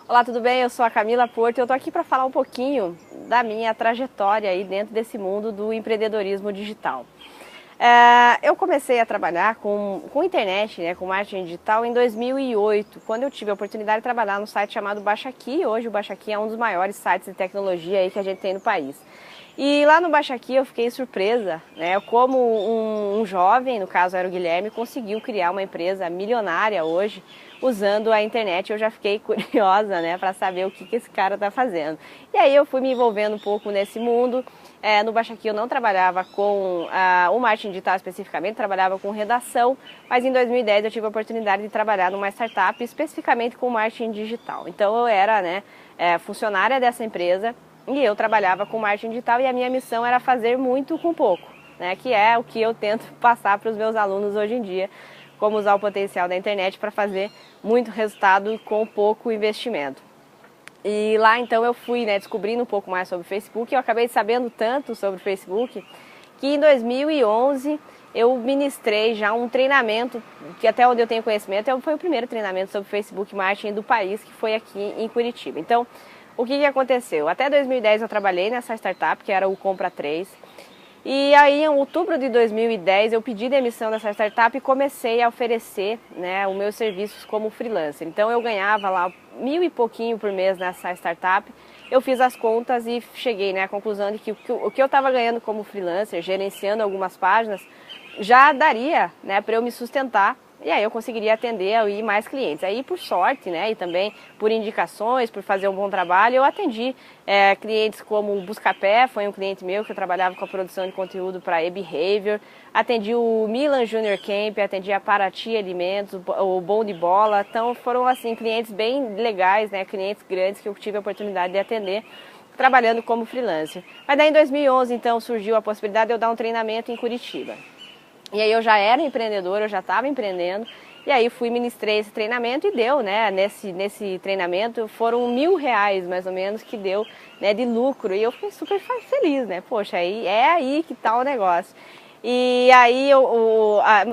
Olá, tudo bem? Eu sou a Camila Porto e eu tô aqui para falar um pouquinho da minha trajetória aí dentro desse mundo do empreendedorismo digital. Eu comecei a trabalhar com internet, né, com marketing digital em 2008, quando eu tive a oportunidade de trabalhar no site chamado Baixa Aqui. Hoje o Baixa Aqui é um dos maiores sites de tecnologia aí que a gente tem no país. E lá no Baixa Aqui eu fiquei surpresa, né, como um jovem, no caso era o Guilherme, conseguiu criar uma empresa milionária hoje usando a internet. Eu já fiquei curiosa, né, para saber o que esse cara está fazendo. E aí eu fui me envolvendo um pouco nesse mundo. No Baixa Aqui eu não trabalhava com o marketing digital especificamente, trabalhava com redação, mas em 2010 eu tive a oportunidade de trabalhar numa startup especificamente com marketing digital. Então eu era, né, funcionária dessa empresa e eu trabalhava com marketing digital e a minha missão era fazer muito com pouco, né, que é o que eu tento passar para os meus alunos hoje em dia, como usar o potencial da internet para fazer muito resultado com pouco investimento. E lá então eu fui, né, descobrindo um pouco mais sobre o Facebook e eu acabei sabendo tanto sobre o Facebook que em 2011 eu ministrei já um treinamento, que até onde eu tenho conhecimento, foi o primeiro treinamento sobre Facebook Marketing do país, que foi aqui em Curitiba. Então, o que aconteceu? Até 2010 eu trabalhei nessa startup, que era o Compra 3. E aí, em outubro de 2010, eu pedi demissão dessa startup e comecei a oferecer, né, os meus serviços como freelancer. Então, eu ganhava lá 1.000 e pouquinho por mês nessa startup. Eu fiz as contas e cheguei, né, à conclusão de que o que eu estava ganhando como freelancer, gerenciando algumas páginas, já daria, né, para eu me sustentar. E aí eu conseguiria atender aí mais clientes. Aí por sorte, né, e também por indicações, por fazer um bom trabalho, eu atendi clientes como o Buscapé, foi um cliente meu que eu trabalhava com a produção de conteúdo para e-behavior. Atendi o Milan Junior Camp, atendi a Paraty Alimentos, o Bom de Bola. Então foram assim clientes bem legais, né, clientes grandes que eu tive a oportunidade de atender trabalhando como freelancer. Mas daí em 2011 então surgiu a possibilidade de eu dar um treinamento em Curitiba. E aí eu já era empreendedora, eu já estava empreendendo, e aí fui ministrei esse treinamento e deu, né, nesse treinamento foram R$1.000 mais ou menos que deu, né, de lucro, e eu fiquei super feliz, né, poxa, aí que tá o negócio. E aí,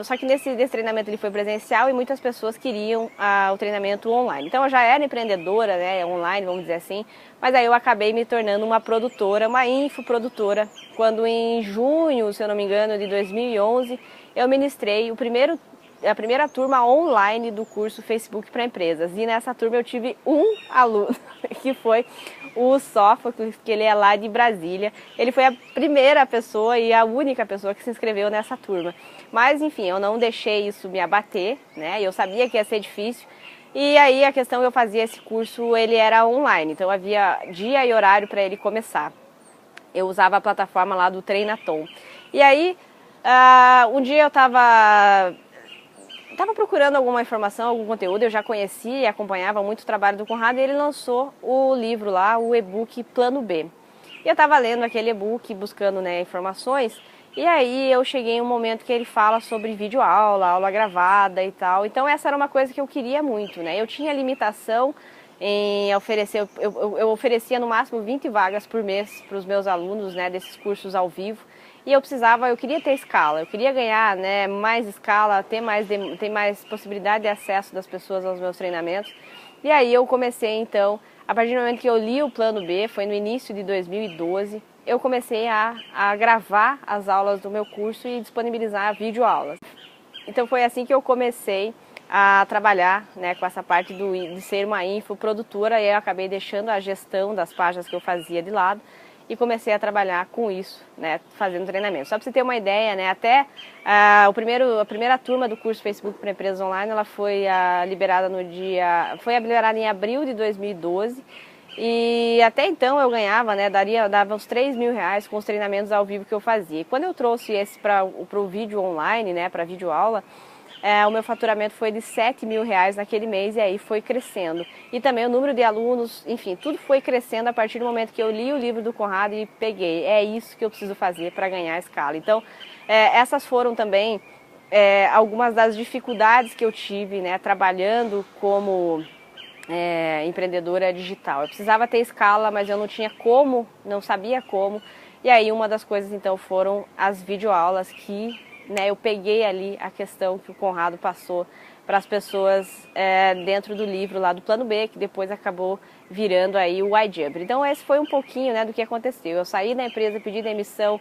só que nesse treinamento ele foi presencial e muitas pessoas queriam o treinamento online. Então eu já era empreendedora, né, online, vamos dizer assim, mas aí eu acabei me tornando uma produtora, uma infoprodutora, quando em junho, se eu não me engano, de 2011, eu ministrei a primeira turma online do curso Facebook para empresas. E nessa turma eu tive um aluno, que foi o Sófocles, que ele é lá de Brasília. Ele foi a primeira pessoa e a única pessoa que se inscreveu nessa turma. Mas, enfim, eu não deixei isso me abater, né? Eu sabia que ia ser difícil. E aí a questão, eu fazia esse curso, ele era online, então havia dia e horário para ele começar. Eu usava a plataforma lá do Treinatom. E aí, um dia eu estava procurando alguma informação, algum conteúdo, eu já conhecia e acompanhava muito o trabalho do Conrado, e ele lançou o livro lá, o e-book Plano B. E eu estava lendo aquele e-book, buscando, né, informações, e aí eu cheguei em um momento que ele fala sobre videoaula, aula gravada e tal. Então essa era uma coisa que eu queria muito, né? Eu tinha limitação em oferecer, eu oferecia no máximo 20 vagas por mês para os meus alunos, né, desses cursos ao vivo. E eu queria ter escala, eu queria ganhar, né, mais escala, ter mais possibilidade de acesso das pessoas aos meus treinamentos. E aí eu comecei então, a partir do momento que eu li o Plano B, foi no início de 2012, eu comecei a gravar as aulas do meu curso e disponibilizar videoaulas. Então foi assim que eu comecei a trabalhar, né, com essa parte de ser uma infoprodutora, e eu acabei deixando a gestão das páginas que eu fazia de lado e comecei a trabalhar com isso, né, fazendo treinamento. Só para você ter uma ideia, né, até a primeira turma do curso Facebook para Empresas Online, ela foi liberada liberada em abril de 2012, e até então eu ganhava, né, dava uns R$3.000 com os treinamentos ao vivo que eu fazia. E quando eu trouxe esse para o vídeo online, né, para videoaula, o meu faturamento foi de R$7.000 naquele mês, e aí foi crescendo. E também o número de alunos, enfim, tudo foi crescendo a partir do momento que eu li o livro do Conrado e peguei. É isso que eu preciso fazer para ganhar escala. Então, essas foram também algumas das dificuldades que eu tive, né, trabalhando como empreendedora digital. Eu precisava ter escala, mas eu não tinha como, não sabia como. E aí uma das coisas então foram as videoaulas que, né, eu peguei ali a questão que o Conrado passou para as pessoas dentro do livro lá do Plano B, que depois acabou virando aí o iJumper. Então esse foi um pouquinho, né, do que aconteceu. Eu saí da empresa, pedi demissão,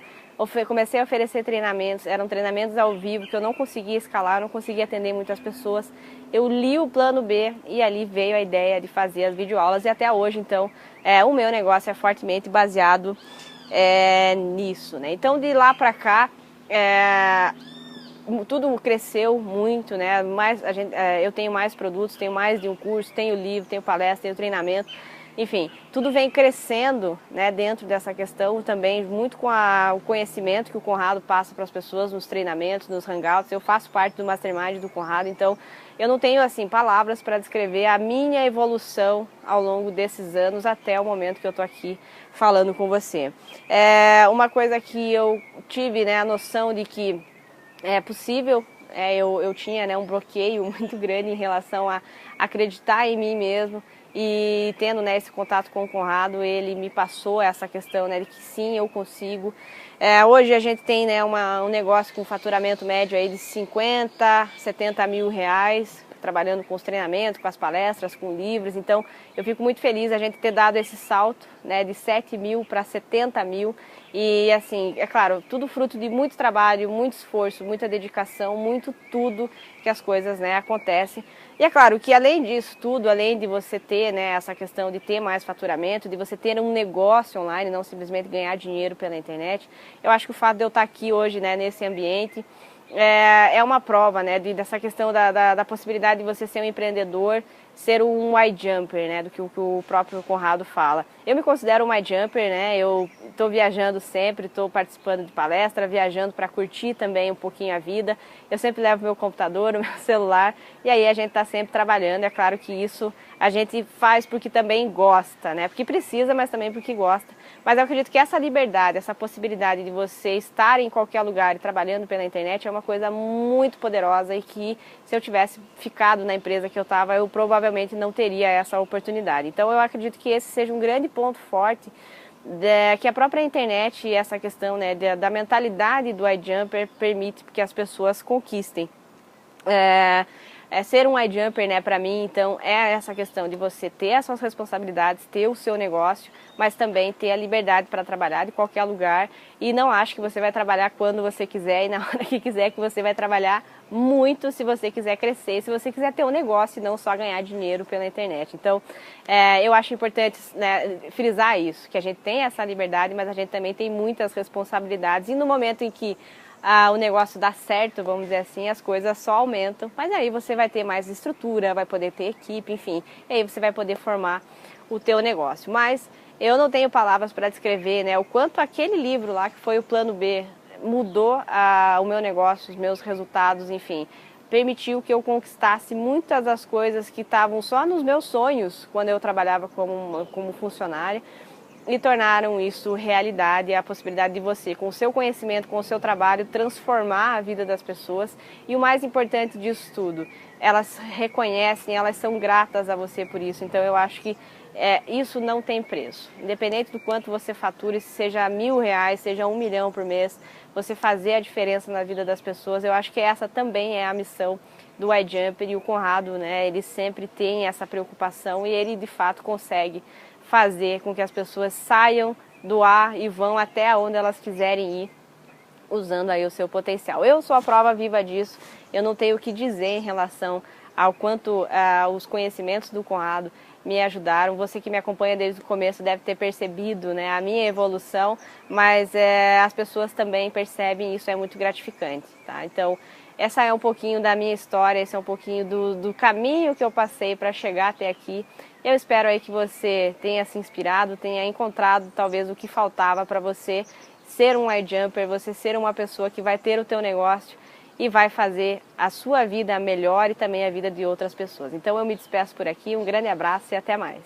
comecei a oferecer treinamentos, eram treinamentos ao vivo que eu não conseguia escalar, não conseguia atender muitas pessoas. Eu li o Plano B e ali veio a ideia de fazer as videoaulas e até hoje, então, o meu negócio é fortemente baseado nisso, né? Então de lá para cá, tudo cresceu muito, né? Eu tenho mais produtos, tenho mais de um curso, tenho livro, tenho palestra, tenho treinamento. Enfim, tudo vem crescendo, né, dentro dessa questão também, muito com o conhecimento que o Conrado passa para as pessoas nos treinamentos, nos hangouts. Eu faço parte do Mastermind do Conrado, então eu não tenho assim palavras para descrever a minha evolução ao longo desses anos até o momento que eu estou aqui falando com você. Uma coisa que eu tive, né, a noção de que é possível, eu tinha, né, um bloqueio muito grande em relação a acreditar em mim mesmo. E tendo, né, esse contato com o Conrado, ele me passou essa questão, né, de que sim, eu consigo. Hoje a gente tem, né, um negócio com faturamento médio aí de 50, 70 mil reais, trabalhando com os treinamentos, com as palestras, com livros. Então eu fico muito feliz a gente ter dado esse salto, né, de 7 mil para 70 mil. E assim, é claro, tudo fruto de muito trabalho, muito esforço, muita dedicação, muito tudo que as coisas, né, acontecem. E é claro que além disso tudo, além de você ter, né, essa questão de ter mais faturamento, de você ter um negócio online, não simplesmente ganhar dinheiro pela internet, eu acho que o fato de eu estar aqui hoje, né, nesse ambiente, é uma prova, né, dessa questão da possibilidade de você ser um empreendedor, ser um iJumper, né, do que o próprio Conrado fala. Eu me considero um iJumper, né, eu estou viajando sempre, estou participando de palestra, viajando para curtir também um pouquinho a vida. Eu sempre levo meu computador, o meu celular, e aí a gente está sempre trabalhando. É claro que isso a gente faz porque também gosta, né, porque precisa, mas também porque gosta. Mas eu acredito que essa liberdade, essa possibilidade de você estar em qualquer lugar e trabalhando pela internet é uma coisa muito poderosa e que se eu tivesse ficado na empresa que eu estava, eu provavelmente não teria essa oportunidade. Então eu acredito que esse seja um grande ponto forte que a própria internet e essa questão, né, da mentalidade do iJumper permite que as pessoas conquistem. Ser um iJumper, né, para mim, então, é essa questão de você ter as suas responsabilidades, ter o seu negócio, mas também ter a liberdade para trabalhar de qualquer lugar e não acho que você vai trabalhar quando você quiser e na hora que quiser, que você vai trabalhar muito se você quiser crescer, se você quiser ter um negócio e não só ganhar dinheiro pela internet. Então, eu acho importante, né, frisar isso, que a gente tem essa liberdade, mas a gente também tem muitas responsabilidades e no momento em que o negócio dá certo, vamos dizer assim, as coisas só aumentam, mas aí você vai ter mais estrutura, vai poder ter equipe, enfim, e aí você vai poder formar o teu negócio. Mas eu não tenho palavras para descrever, né, o quanto aquele livro lá, que foi o Plano B, mudou o meu negócio, os meus resultados, enfim, permitiu que eu conquistasse muitas das coisas que estavam só nos meus sonhos quando eu trabalhava como funcionária, e tornaram isso realidade, a possibilidade de você, com o seu conhecimento, com o seu trabalho, transformar a vida das pessoas. E o mais importante disso tudo, elas reconhecem, elas são gratas a você por isso. Então eu acho que isso não tem preço. Independente do quanto você fature, seja R$1.000, seja 1 milhão por mês, você fazer a diferença na vida das pessoas, eu acho que essa também é a missão do iJumper. E o Conrado, né, ele sempre tem essa preocupação e ele de fato consegue fazer com que as pessoas saiam do ar e vão até onde elas quiserem ir, usando aí o seu potencial. Eu sou a prova viva disso, eu não tenho o que dizer em relação ao quanto os conhecimentos do Conrado me ajudaram. Você que me acompanha desde o começo deve ter percebido, né, a minha evolução, mas as pessoas também percebem e isso é muito gratificante, tá? Então, essa é um pouquinho da minha história, esse é um pouquinho do caminho que eu passei para chegar até aqui. Eu espero aí que você tenha se inspirado, tenha encontrado talvez o que faltava para você ser um iJumper, você ser uma pessoa que vai ter o teu negócio e vai fazer a sua vida melhor e também a vida de outras pessoas. Então eu me despeço por aqui, um grande abraço e até mais.